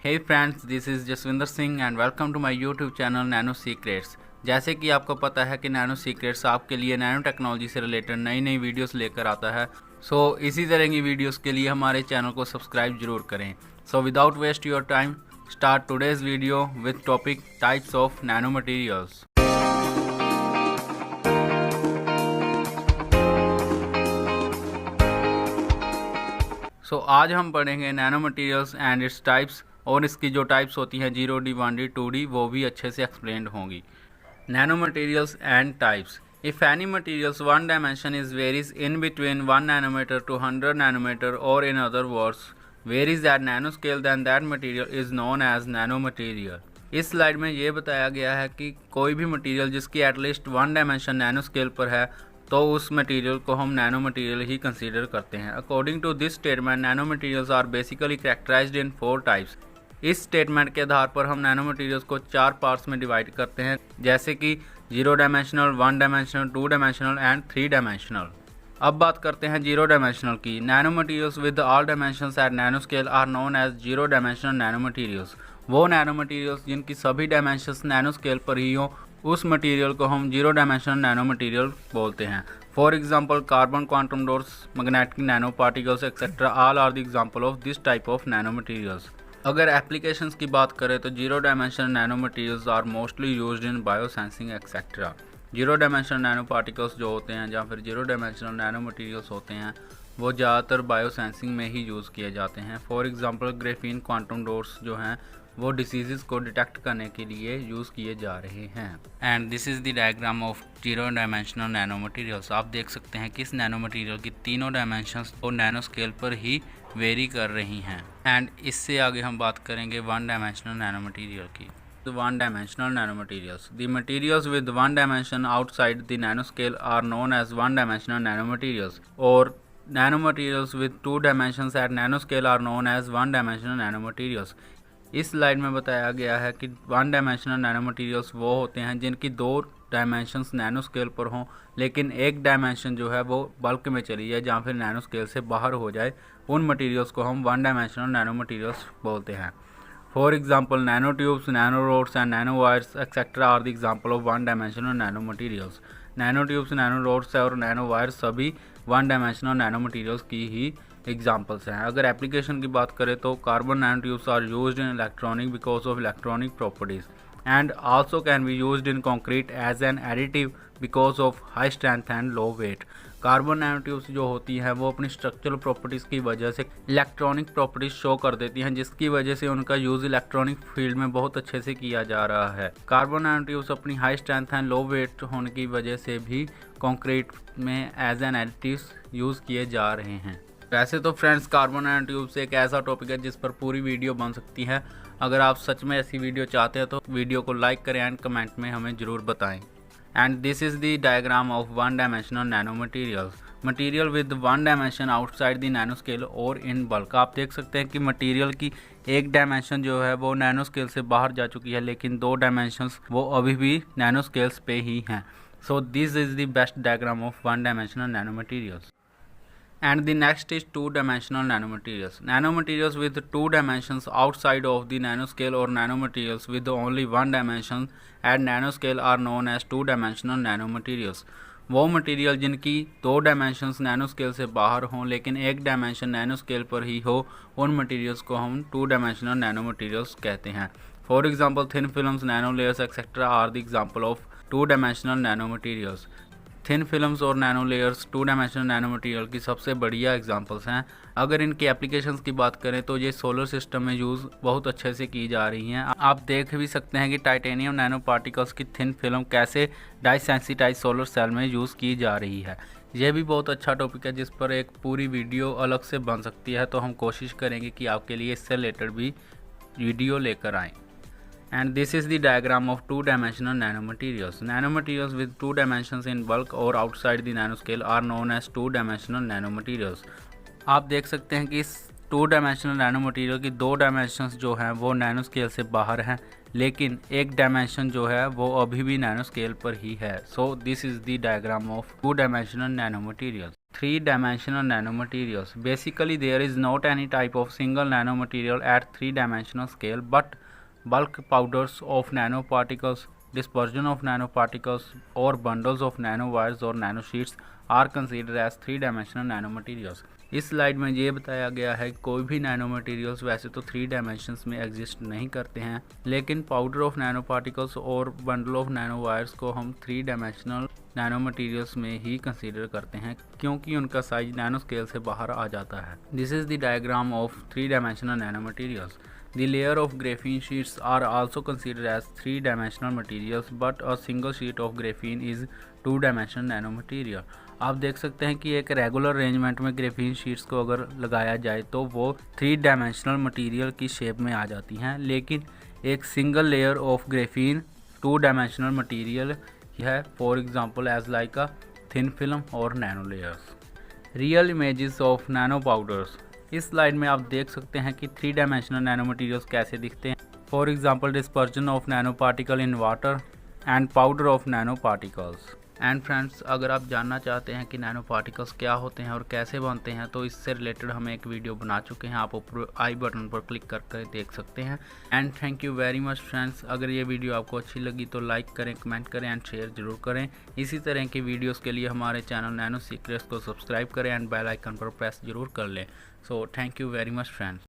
Hey friends, this is Jaswinder Singh and welcome to my YouTube channel nano secrets. जैसे कि आपको पता है कि नैनो सीक्रेट्स आपके लिए नैनो टेक्नोलॉजी से रिलेटेड नई नई वीडियोस लेकर आता है। सो इसी तरह की वीडियोस के लिए हमारे चैनल को सब्सक्राइब जरूर करें। So without waste your time, start today's video with topic types of nano materials. आज हम पढ़ेंगे nano materials and its types, और इसकी जो टाइप्स होती हैं 0D, 1D, 2D, वो भी अच्छे से एक्सप्लेन होंगी। Nano materials and types. If any materials one dimension is varies in between 1 nanometre to 100 nanometre, और in other words varies at nano scale, then that material is known as nano material. इस slide में ये बताया गया है कि कोई भी मटीरियल जिसकी एटलीस्ट 1 डायमेंशन नैनो स्केल पर है तो उस मटेरियल को हम नैनो मटेरियल ही कंसीडर करते हैं। According to this statement, nano materials are basically characterised in 4 types. इस स्टेटमेंट के आधार पर हम नैनो मटेरियल्स को 4 पार्ट्स में डिवाइड करते हैं, जैसे कि 0 dimensional, 1 dimensional, 2 dimensional and 3 dimensional. अब बात करते हैं 0 डायमेंशनल की। Nano materials with all dimensions at nano scale are known as 0 dimensional nano materials. वो नैनो मटेरियल्स जिनकी सभी डायमेंशंस नैनो स्केल पर ही हो, उस मटेरियल को हम 0 डायमेंशनल नैनो मटेरियल बोलते हैं। For example, carbon, quantum dots, magnetic nano particles etcetera all are the example of this type of nano materials. अगर एप्लीकेशंस की बात करें तो 0 dimensional nano materials are mostly used in biosensing etcetera. 0 dimensional nano particles जो होते हैं या फिर 0 डायमेंशनल नैनो मटेरियल्स होते हैं वो ज़्यादातर बायोसेंसिंग में ही यूज़ किए जाते हैं। For example, graphene quantum dots जो हैं वो डिसीज़ को डिटेक्ट करने के लिए यूज़ किए जा रहे हैं। And this is the diagram of 0 dimensional nano materials. आप देख सकते हैं कि इस नैनो मटेरियल की तीनों डायमेंशंस और नैनो स्केल पर ही वेरी कर रही हैं। एंड इससे आगे हम बात करेंगे 1 डायमेंशनल नैनो मटेरियल की। 1 dimensional nano materials. The materials with 1 dimension outside the nano scale are known as 1 dimensional nano materials, और nano materials with 2 dimensions at nano scale are known as 1 dimensional nano materials. इस slide में बताया गया है कि 1 dimensional nano materials वो होते हैं जिनकी 2 डायमेंशंस नैनो स्केल पर हों, लेकिन एक डायमेंशन जो है वो बल्क में चली जाए या फिर नैनो स्केल से बाहर हो जाए। उन मटेरियल्स को हम 1 डायमेंशनल नैनो मटेरियल्स बोलते हैं। For example, nano tubes, nano rods and nano wires etcetera are the example of 1 dimensional nano materials. Nano tubes, nano rods और नैनो वायर्स सभी 1 डायमेंशनल नैनो मटेरियल्स की ही एग्जाम्पल्स हैं। अगर application की बात करें तो carbon nano tubes are used in electronic because of electronic properties and also can be used in concrete as an additive because of high strength and low weight. Carbon nano tubes जो होती हैं वो अपनी structural properties की वजह से electronic properties show कर देती हैं, जिसकी वजह से उनका यूज़ इलेक्ट्रॉनिक फील्ड में बहुत अच्छे से किया जा रहा है। कार्बन नैनो ट्यूब्स अपनी high strength and low weight होने की वजह से भी कंक्रीट में एज एन एडिटिव यूज़ किए जा रहे हैं। वैसे तो फ्रेंड्स, कार्बन नैनो ट्यूब्स एक ऐसा टॉपिक है जिस पर पूरी वीडियो बन सकती है। अगर आप सच में ऐसी वीडियो चाहते हैं तो वीडियो को लाइक करें एंड कमेंट में हमें ज़रूर बताएं। And this is the diagram of 1 dimensional nano materials. Material with 1 dimension outside the nano scale और इन बल्क। आप देख सकते हैं कि मटीरियल की एक डायमेंशन जो है वो नैनो स्केल से बाहर जा चुकी है, लेकिन 2 डायमेंशंस वो अभी भी नैनो स्केल्स पे ही हैं। So this is the best diagram of 1 dimensional nano materials. And the next is 2-dimensional nanomaterials. Nanomaterials with 2 dimensions outside of the nanoscale or nanomaterials with only 1 dimension at nanoscale are known as 2-dimensional nanomaterials. वो material जिनकी 2 dimensions nano scale से बाहर हों लेकिन एक dimension nano scale पर ही हो, उन मटेरियल्स को हम 2 डायमेंशनल नैनो मटेरियल्स कहते हैं। For example, thin films, nano layers etcetera are the example of 2 dimensional nano materials. Thin films और nano layers 2 dimensional nano material की सबसे बढ़िया एग्जांपल्स हैं। अगर इनकी एप्लीकेशंस की बात करें तो ये सोलर सिस्टम में यूज़ बहुत अच्छे से की जा रही हैं। आप देख भी सकते हैं कि टाइटेनियम नैनो पार्टिकल्स की थिन फिल्म कैसे डाइसेंसिटाइज सोलर सेल में यूज़ की जा रही है। यह भी बहुत अच्छा टॉपिक है जिस पर एक पूरी वीडियो अलग से बन सकती है, तो हम कोशिश करेंगे कि आपके लिए इससे रिलेटेड भी वीडियो लेकर आएँ। And this is the diagram of 2-dimensional nanomaterials. Nanomaterials with 2 dimensions in bulk or outside the nanoscale are known as 2-dimensional nanomaterials. आप देख सकते हैं कि इस 2-dimensional नैनोमटीरियल की 2 डायमेंशंस जो हैं वो नैनो स्केल से बाहर हैं, लेकिन एक डायमेंशन जो है वो अभी भी नैनो स्केल पर ही है। So this is the diagram of 2-dimensional nanomaterials. Three-dimensional nanomaterials. Basically, there is not any type of single nanomaterial at three-dimensional scale, but bulk powders of nanoparticles, dispersion of nanoparticles, or bundles of nanowires or nanosheets are considered as three-dimensional nanomaterials. इस slide में ये बताया गया है कि कोई भी nano materials वैसे तो थ्री डायमेंशंस में एग्जिस्ट नहीं करते हैं, लेकिन पाउडर ऑफ नैनो पार्टिकल्स और बंडल ऑफ नैनो वायर्स को हम थ्री डायमेंशनल नैनो मटेरियल्स में ही कंसीडर करते हैं क्योंकि उनका साइज नैनो स्केल से बाहर आ जाता है। This is the diagram of three dimensional nano materials. The layer of graphene sheets are also considered as three-dimensional materials, but a single sheet of graphene is two-dimensional nanomaterial. आप देख सकते हैं कि एक रेगुलर अरेंजमेंट में graphene sheets को अगर लगाया जाए तो वो थ्री डायमेंशनल मटेरियल की शेप में आ जाती हैं, लेकिन एक single layer of graphene two dimensional material है, for example as like a thin film और nano layers. Real images of nano powders. इस स्लाइड में आप देख सकते हैं कि थ्री डायमेंशनल नैनो मटेरियल्स कैसे दिखते हैं। For example dispersion of nano particle in water and powder of nano particles. And friends, अगर आप जानना चाहते हैं कि नैनो पार्टिकल्स क्या होते हैं और कैसे बनते हैं तो इससे रिलेटेड हम एक वीडियो बना चुके हैं, आप ऊपर आई बटन पर क्लिक करके देख सकते हैं। And thank you very much friends. अगर ये वीडियो आपको अच्छी लगी तो लाइक करें, कमेंट करें एंड शेयर जरूर करें। इसी तरह की वीडियोज़ के लिए हमारे चैनल नैनो सीक्रेट्स को सब्सक्राइब करें एंड बेल आइकन पर प्रेस जरूर कर लें। So thank you very much friends.